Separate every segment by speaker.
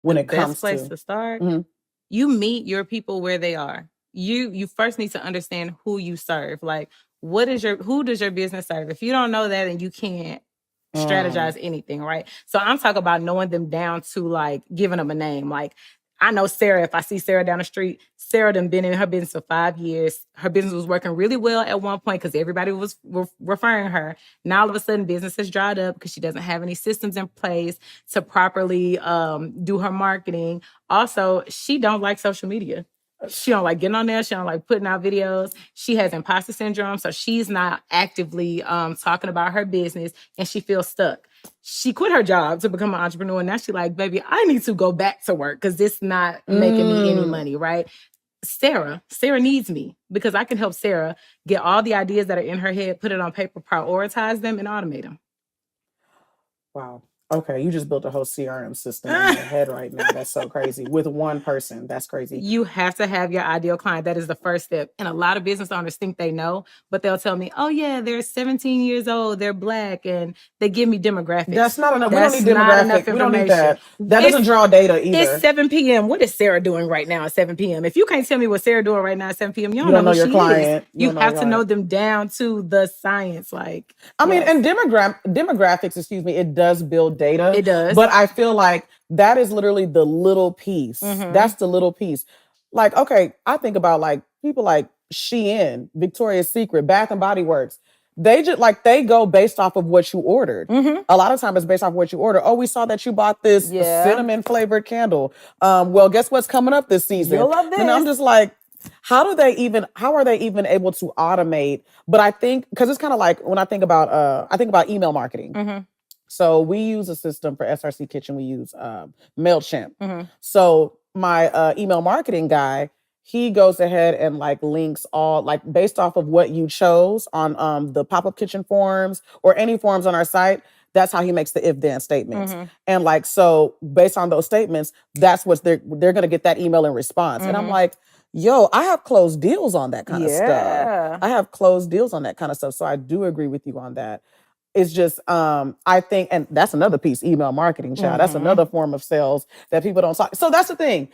Speaker 1: when
Speaker 2: the
Speaker 1: it comes
Speaker 2: best place
Speaker 1: to
Speaker 2: to start,
Speaker 1: Mhm.
Speaker 2: you meet your people where they are. You first need to understand who you serve. Like, who does your business serve? If you don't know that, then you can't strategize anything, right? So I'm talking about knowing them down to like giving them a name. Like, I know Sarah. If I see Sarah down the street, Sarah done been in her business for 5 years. Her business was working really well at one point because everybody was referring her. Now all of a sudden, business has dried up because she doesn't have any systems in place to properly do her marketing. Also, she don't like social media. She don't like getting on there. She don't like putting out videos. She has imposter syndrome, so she's not actively talking about her business, and she feels stuck. She quit her job to become an entrepreneur, and now she's like, baby, I need to go back to work because this not making me any money, right? Sarah needs me because I can help Sarah get all the ideas that are in her head, put it on paper, prioritize them, and automate them.
Speaker 1: Wow. Okay, you just built a whole CRM system in your head right now. That's so crazy. With one person. That's crazy.
Speaker 2: You have to have your ideal client. That is the first step. And a lot of business owners think they know, but they'll tell me, oh yeah, they're 17 years old, they're Black, and they give me demographics.
Speaker 1: That's not enough.
Speaker 2: That's
Speaker 1: we don't need demographic.
Speaker 2: enough
Speaker 1: We don't need
Speaker 2: information.
Speaker 1: that. That doesn't draw data either.
Speaker 2: It's 7 p.m. What is Sarah doing right now at 7 p.m.? If you can't tell me what Sarah doing right now at 7 p.m., you don't know who
Speaker 1: your
Speaker 2: she
Speaker 1: client.
Speaker 2: is. You have to know them down to the science. Like,
Speaker 1: I mean, and demographics, it does build data.
Speaker 2: It does.
Speaker 1: But I feel like that is literally the little piece. That's the little piece. Like, okay, I think about like people like Shein, Victoria's Secret, Bath and Body Works. They just like they go based off of what you ordered. A lot of times it's based off of what you order. Oh, we saw that you bought this cinnamon flavored candle. Well, guess what's coming up this season?
Speaker 2: You'll love this.
Speaker 1: And I'm just like, how are they even able to automate? But I think because it's kind of like when I think about email marketing. So we use a system for SRC Kitchen. We use MailChimp. So my email marketing guy, he goes ahead and like links all like based off of what you chose on the pop-up kitchen forms or any forms on our site. That's how he makes the if-then statements. And like, so based on those statements, that's what they're going to get that email in response. And I'm like, yo, I have closed deals on that kind of stuff. I have closed deals on that kind of stuff. So I do agree with you on that. It's just, I think, and that's another piece, email marketing, child. That's another form of sales that people don't talk. So that's the thing.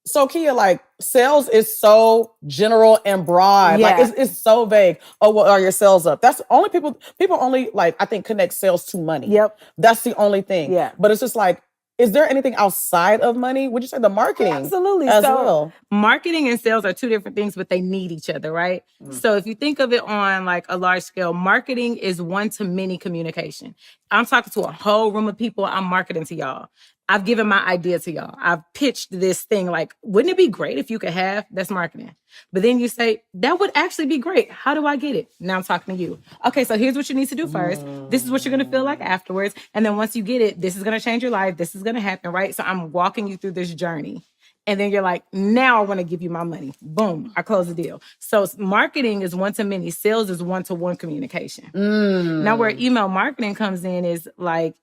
Speaker 1: So Kia, like sales is so general and broad.
Speaker 2: Yeah.
Speaker 1: Like it's so vague. Oh, well, are your sales up? That's only people only like, I think connect sales to money.
Speaker 2: Yep.
Speaker 1: That's the only thing.
Speaker 2: Yeah.
Speaker 1: But it's just like, is there anything outside of money? Would you say the marketing?
Speaker 2: Absolutely.
Speaker 1: As well.
Speaker 2: Marketing and sales are two different things, but they need each other, right? So if you think of it on like a large scale, marketing is one-to-many communication. I'm talking to a whole room of people. I'm marketing to y'all. I've given my idea to y'all. I've pitched this thing like, wouldn't it be great if you could have? That's marketing. But then you say, that would actually be great. How do I get it? Now I'm talking to you. Okay, so here's what you need to do first. This is what you're going to feel like afterwards. And then once you get it, this is going to change your life. This is going to happen, right? So I'm walking you through this journey. And then you're like, now I want to give you my money. Boom, I close the deal. So marketing is one-to-many. Sales is one-to-one communication. Now where email marketing comes in is like,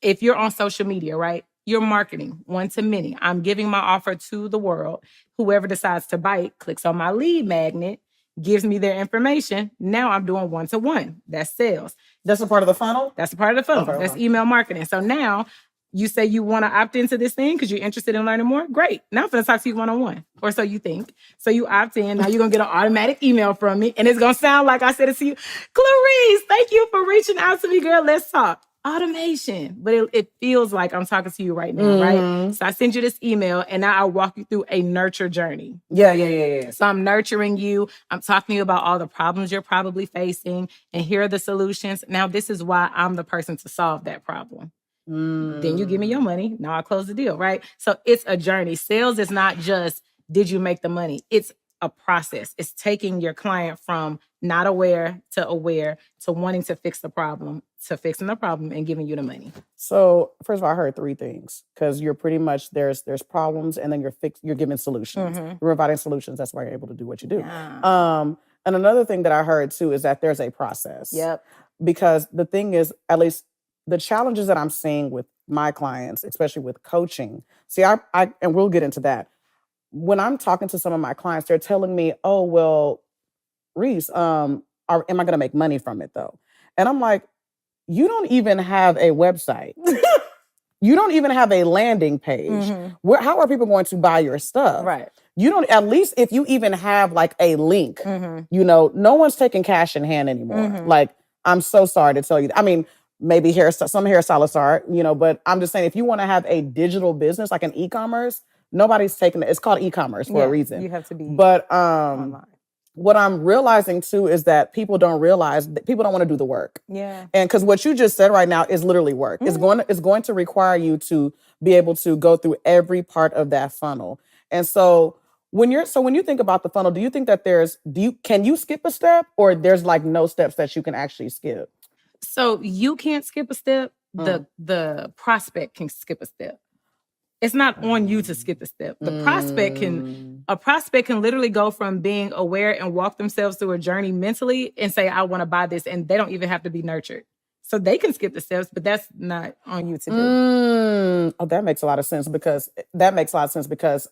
Speaker 2: if you're on social media, right? You're marketing one-to-many. I'm giving my offer to the world. Whoever decides to bite clicks on my lead magnet, gives me their information. Now I'm doing one-to-one. That's sales.
Speaker 1: That's a part of the funnel?
Speaker 2: That's a part of the funnel.
Speaker 1: Okay.
Speaker 2: That's email marketing. So now you say you want to opt into this thing because you're interested in learning more. Great. Now I'm going to talk to you one-on-one. Or so you think. So you opt in. Now you're going to get an automatic email from me. And it's going to sound like I said it to you. Clarice, thank you for reaching out to me, girl. Let's talk. Automation. But it feels like I'm talking to you right now, right? So I send you this email and now I walk you through a nurture journey.
Speaker 1: Yeah.
Speaker 2: So I'm nurturing you. I'm talking to you about all the problems you're probably facing. And here are the solutions. Now this is why I'm the person to solve that problem. Then you give me your money. Now I close the deal, right? So it's a journey. Sales is not just, did you make the money? It's a process. It's taking your client from not aware to wanting to fix the problem, to fixing the problem and giving you the money.
Speaker 1: So first of all, I heard three things because you're pretty much there's problems and then you're giving solutions. You're providing solutions. That's why you're able to do what you do.
Speaker 2: Yeah.
Speaker 1: And another thing that I heard too is that there's a process.
Speaker 2: Yep.
Speaker 1: Because the thing is, at least the challenges that I'm seeing with my clients, especially with coaching. See, I and we'll get into that. When I'm talking to some of my clients, they're telling me, "Oh, well, Reese, am I going to make money from it though?" And I'm like, "You don't even have a website. You don't even have a landing page. How are people going to buy your stuff?
Speaker 2: Right.
Speaker 1: You don't, at least if you even have like a link, you know, no one's taking cash in hand anymore. Like, I'm so sorry to tell you. I mean, maybe some hairstylists are, you know, but I'm just saying, if you want to have a digital business, like an e-commerce, nobody's taking it. It's called e-commerce for a reason.
Speaker 2: You have to be
Speaker 1: But
Speaker 2: online.
Speaker 1: what I'm realizing too is that people don't realize that people don't want to do the work.
Speaker 2: Yeah.
Speaker 1: And because what you just said right now is literally work. It's going to require you to be able to go through every part of that funnel. And so when you think about the funnel, do you think that can you skip a step, or there's like no steps that you can actually skip?
Speaker 2: So you can't skip a step. The prospect can skip a step. It's not on you to skip a step. A prospect can literally go from being aware and walk themselves through a journey mentally and say, I want to buy this, and they don't even have to be nurtured. So they can skip the steps, but that's not on you to do.
Speaker 1: Oh, that makes a lot of sense because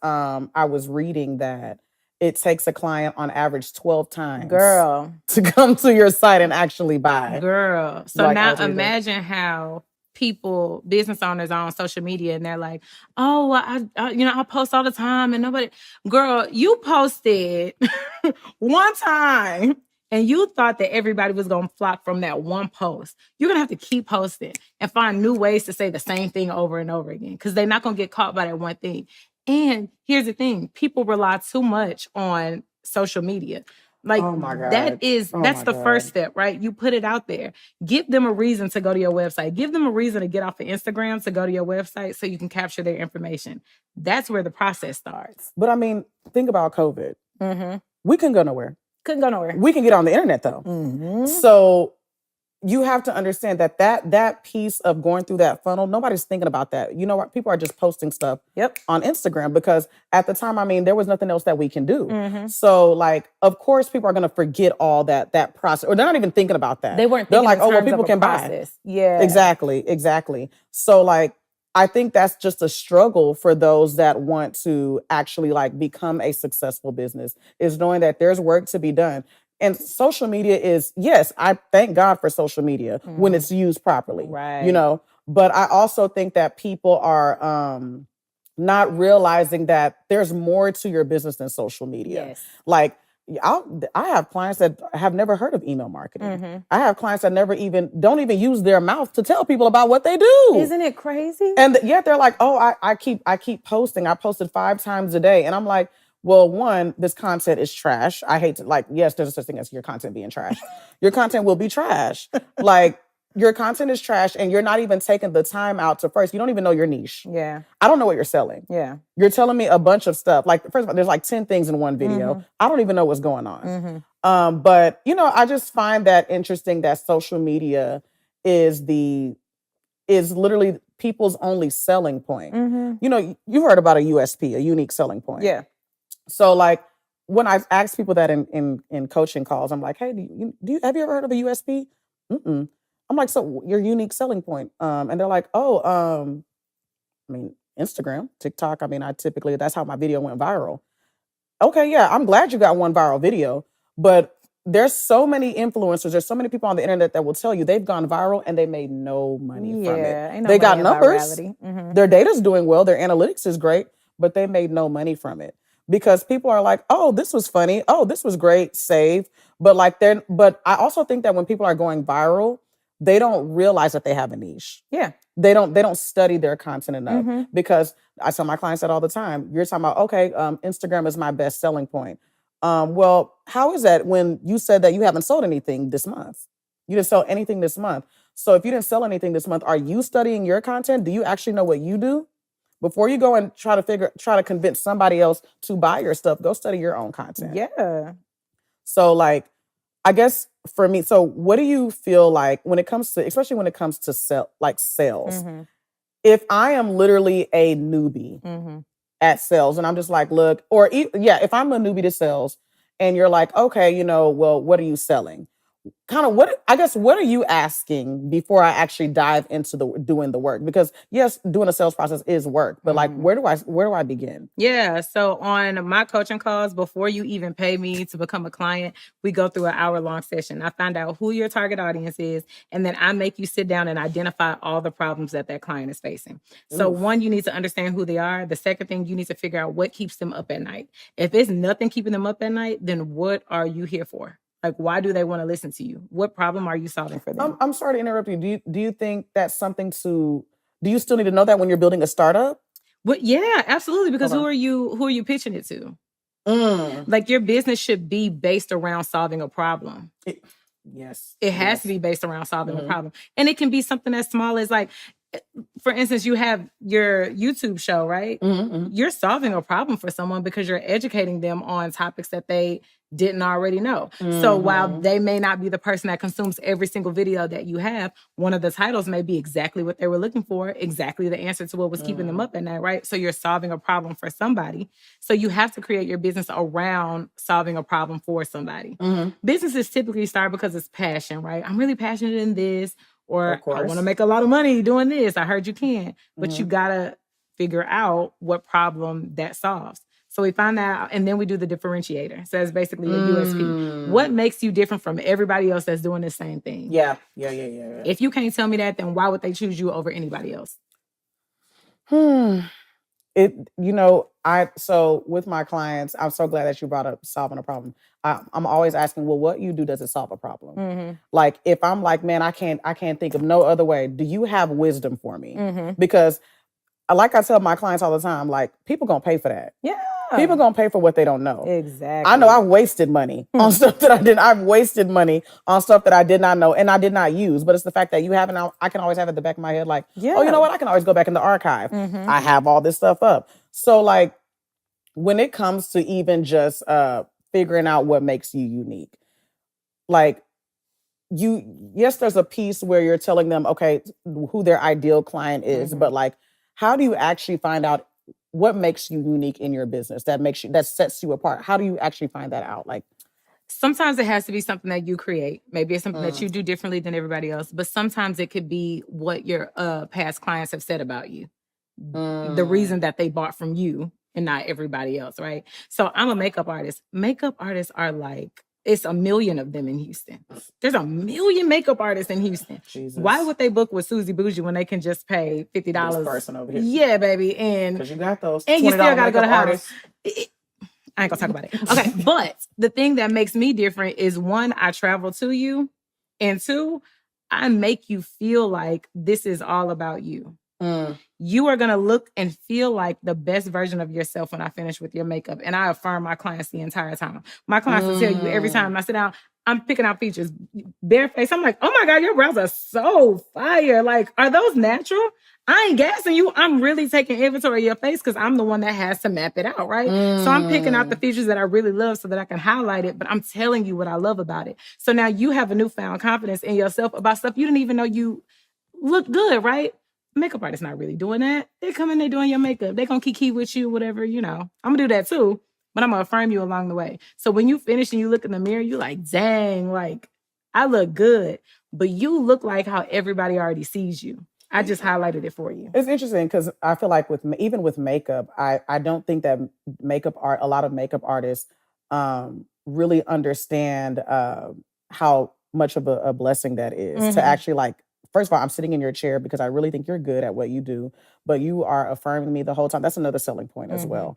Speaker 1: I was reading that it takes a client on average 12 times to come to your site and actually buy.
Speaker 2: So like, now imagine how business owners are on social media and they're like, oh, I post all the time and nobody, girl, you posted one time and you thought that everybody was going to flock from that one post. You're going to have to keep posting and find new ways to say the same thing over and over again, because they're not going to get caught by that one thing. And here's the thing, people rely too much on social media. Like, oh my God. That's the first step, right? You put it out there. Give them a reason to go to your website. Give them a reason to get off of Instagram to go to your website so you can capture their information. That's where the process starts.
Speaker 1: But I mean, think about COVID. We couldn't go nowhere.
Speaker 2: Couldn't go nowhere.
Speaker 1: We can get on the internet though. So you have to understand that piece of going through that funnel, nobody's thinking about that. You know what? People are just posting stuff on Instagram because at the time, I mean, there was nothing else that we can do. So like, of course, people are going to forget all that process, or they're not even thinking about that.
Speaker 2: They weren't
Speaker 1: thinking
Speaker 2: like,
Speaker 1: oh, well, people can buy.
Speaker 2: Yeah.
Speaker 1: Exactly. So like, I think that's just a struggle for those that want to actually like become a successful business, is knowing that there's work to be done. And social media is, yes, I thank God for social media when it's used properly,
Speaker 2: right?
Speaker 1: You know, but I also think that people are not realizing that there's more to your business than social media.
Speaker 2: Yes.
Speaker 1: Like, I have clients that have never heard of email marketing. I have clients that don't even use their mouth to tell people about what they do.
Speaker 2: Isn't it crazy?
Speaker 1: And yet they're like, oh, I keep posting. I posted 5 times a day. And I'm like, well, one, this content is trash. I hate to, like, yes, there's such thing as your content being trash. Your content will be trash. Like, your content is trash and you're not even taking the time out to you don't even know your niche.
Speaker 2: Yeah.
Speaker 1: I don't know what you're selling.
Speaker 2: Yeah.
Speaker 1: You're telling me a bunch of stuff. Like, first of all, there's like 10 things in one video. I don't even know what's going on. But, you know, I just find that interesting that social media is literally people's only selling point. You know, you've heard about a USP, a unique selling point.
Speaker 2: Yeah.
Speaker 1: So like when I ask people that in coaching calls, I'm like, hey, have you ever heard of a USP? I'm like, so your unique selling point. And they're like, I mean, Instagram, TikTok. I mean, that's how my video went viral. Okay, yeah, I'm glad you got one viral video, but there's so many influencers, there's so many people on the internet that will tell you they've gone viral and they made no money from it. They got numbers, their data's doing well, their analytics is great, but they made no money from it. Because people are like, oh, this was funny. Oh, this was great. Save. But I also think that when people are going viral, they don't realize that they have a niche.
Speaker 2: Yeah.
Speaker 1: They don't study their content enough. Because I tell my clients that all the time. You're talking about, okay, Instagram is my best selling point. Well, how is that when you said that you haven't sold anything this month? You didn't sell anything this month. So if you didn't sell anything this month, are you studying your content? Do you actually know what you do? Before you go and try to convince somebody else to buy your stuff, go study your own content.
Speaker 2: Yeah.
Speaker 1: So like, I guess for me, so what do you feel like especially when it comes to sales? If I am literally a newbie at sales and I'm just like, look, if I'm a newbie to sales and you're like, okay, you know, well, what are you selling? kind of what are you asking before I actually dive into doing the work? Because yes, doing a sales process is work, but like where do I begin?
Speaker 2: Yeah. So on my coaching calls, before you even pay me to become a client, we go through an hour-long session. I find out who your target audience is, and then I make you sit down and identify all the problems that client is facing. So one, you need to understand who they are. The second thing, you need to figure out what keeps them up at night. If it's nothing keeping them up at night, then what are you here for? Like, why do they want to listen to you? What problem are you solving for them?
Speaker 1: I'm sorry to interrupt you. Do you think that's something do you still need to know that when you're building a startup?
Speaker 2: Well, yeah, absolutely. Because who are you pitching it to? Like, your business should be based around solving a problem.
Speaker 1: Yes.
Speaker 2: It has to be based around solving a problem. And it can be something as small as, like, for instance, you have your YouTube show, right? You're solving a problem for someone because you're educating them on topics that they didn't already know. So while they may not be the person that consumes every single video that you have, one of the titles may be exactly what they were looking for, exactly the answer to what was keeping them up at night, right? So you're solving a problem for somebody. So you have to create your business around solving a problem for somebody. Businesses typically start because it's passion, right? I'm really passionate in this, or I want to make a lot of money doing this. I heard you can, but you gotta figure out what problem that solves. So we find that out, and then we do the differentiator. So it's basically a USP. What makes you different from everybody else that's doing the same thing?
Speaker 1: Yeah.
Speaker 2: If you can't tell me that, then why would they choose you over anybody else?
Speaker 1: So with my clients, I'm so glad that you brought up solving a problem. I'm always asking, well, what you do, does it solve a problem? Like, if I'm like, man, I can't think of no other way. Do you have wisdom for me? Because like I tell my clients all the time, like, people gonna pay for that.
Speaker 2: Yeah.
Speaker 1: People gonna pay for what they don't know.
Speaker 2: Exactly.
Speaker 1: I know I've wasted money on stuff that I didn't. I've wasted money on stuff that I did not know and I did not use. But it's the fact that you haven't. I can always have at the back of my head, like, oh, you know what? I can always go back in the archive. I have all this stuff up. So, like, when it comes to even just figuring out what makes you unique, like, yes, there's a piece where you're telling them, okay, who their ideal client is, but like, how do you actually find out what makes you unique in your business that sets you apart? How do you actually find that out? Like,
Speaker 2: sometimes it has to be something that you create. Maybe it's something that you do differently than everybody else, but sometimes it could be what your past clients have said about you. The reason that they bought from you and not everybody else, right? So I'm a makeup artist. Makeup artists are like, it's 1 million of them in Houston. There's 1 million makeup artists in Houston. Jesus. Why would they book with Susie Bougie when they can just pay $50?
Speaker 1: This person over here.
Speaker 2: Yeah, baby. And
Speaker 1: because you got those.
Speaker 2: And you still got to go to house. I ain't gonna talk about it. Okay, but the thing that makes me different is, one, I travel to you, and two, I make you feel like this is all about you. You are going to look and feel like the best version of yourself when I finish with your makeup. And I affirm my clients the entire time. My clients will tell you every time I sit down, I'm picking out features. Bare face, I'm like, oh my God, your brows are so fire. Like, are those natural? I ain't gassing you. I'm really taking inventory of your face because I'm the one that has to map it out, right? So I'm picking out the features that I really love so that I can highlight it, but I'm telling you what I love about it. So now you have a newfound confidence in yourself about stuff you didn't even know you look good, right? Makeup artist not really doing that. They come in, they doing your makeup. They gonna kiki with you, whatever, you know. I'm gonna do that too, but I'm gonna affirm you along the way. So when you finish and you look in the mirror, you like, dang, like, I look good. But you look like how everybody already sees you. I just highlighted it for you.
Speaker 1: It's interesting because I feel like even with makeup, I don't think that a lot of makeup artists really understand how much of a blessing that is to actually, like, first of all, I'm sitting in your chair because I really think you're good at what you do, but you are affirming me the whole time. That's another selling point as well.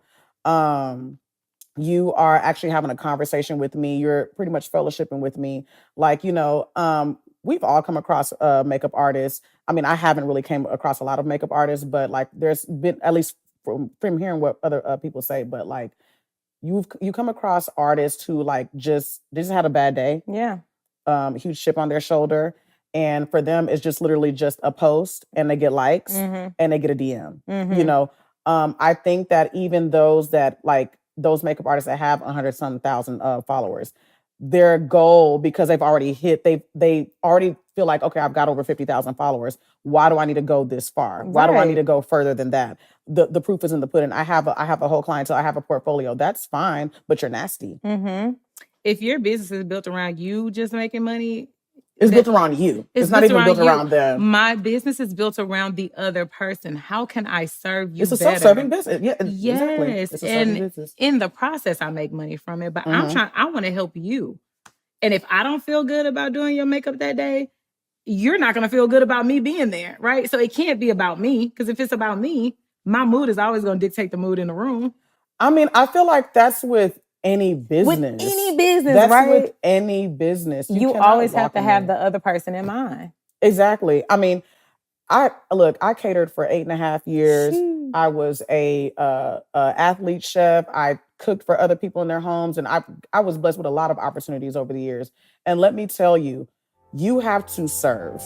Speaker 1: You are actually having a conversation with me. You're pretty much fellowshipping with me. Like, you know, we've all come across makeup artists. I mean, I haven't really came across a lot of makeup artists, but like, there's been, at least from hearing what other people say, but like, you come across artists who like they just had a bad day.
Speaker 2: Yeah.
Speaker 1: Huge chip on their shoulder. And for them, it's just literally just a post and they get likes and they get a DM. You know, I think that even those makeup artists that have 100-some thousand followers, their goal, because they've already hit, they already feel like, okay, I've got over 50,000 followers. Why do I need to go this far? Why do I need to go further than that? The proof is in the pudding. I have a whole clientele. I have a portfolio. That's fine, but you're nasty.
Speaker 2: if your business is built around you just making money,
Speaker 1: it's built around you. It's not even built around them.
Speaker 2: My business is built around the other person. How can I serve you
Speaker 1: better? It's a
Speaker 2: better?
Speaker 1: self-serving business. Yeah,
Speaker 2: yes.
Speaker 1: Exactly. It's a serving business.
Speaker 2: In the process, I make money from it, but I want to help you. And if I don't feel good about doing your makeup that day, you're not going to feel good about me being there, right? So it can't be about me, because if it's about me, my mood is always going to dictate the mood in the room.
Speaker 1: I mean, I feel like that's with any business.
Speaker 2: With any business,
Speaker 1: that's
Speaker 2: right?
Speaker 1: with any business.
Speaker 2: You always have to have the other person in mind.
Speaker 1: Exactly. I mean, I catered for 8.5 years. Jeez. I was a athlete chef. I cooked for other people in their homes, and I was blessed with a lot of opportunities over the years. And let me tell you, you have to serve.